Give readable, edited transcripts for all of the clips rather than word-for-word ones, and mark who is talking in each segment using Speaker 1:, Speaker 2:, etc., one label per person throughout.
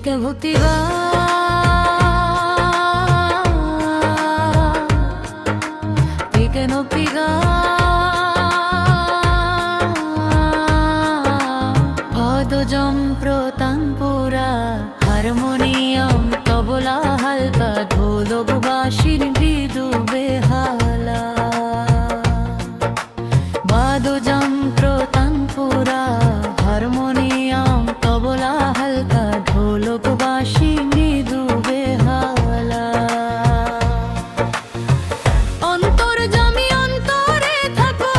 Speaker 1: के भुतिगा के no पिगा প্রতানপুরা harmonium তবলা হালকা ঢোলক বাঁশির মৃদু বেহালা বাদ্যযন্ত্র তানপুরা হারমোনিয়াম তবলা হালকা ঢোলক বাঁশি মৃদু বেহালা অন্তর্যামী অন্তরে থাকো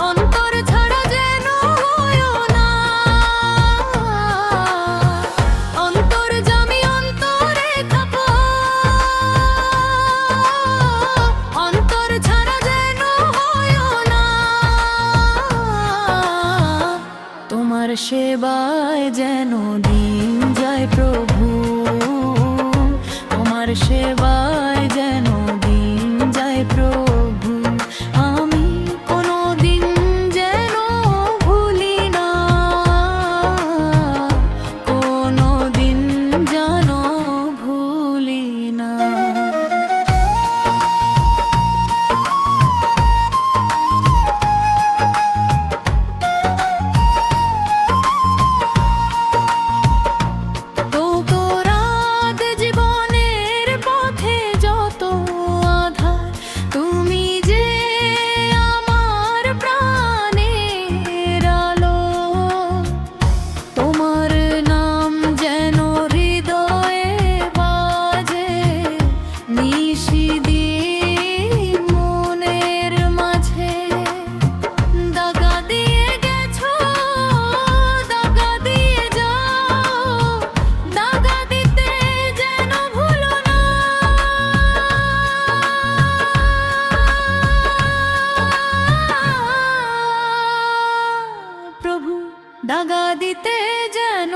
Speaker 1: অন্তর ছাড়া যেন হয়ো না অন্তর্যামী অন্তরে থাকো অন্তর ছাড়া যেন হয়ো না তোমার সেবায় যেন দিন যায় প্রভু তোমার সেবায় যেন দিন যায় প্রভু আমি কোনো দিন যেন ভুলি না কোনো দিন যেন ভুলি না দাগা দিতে যেন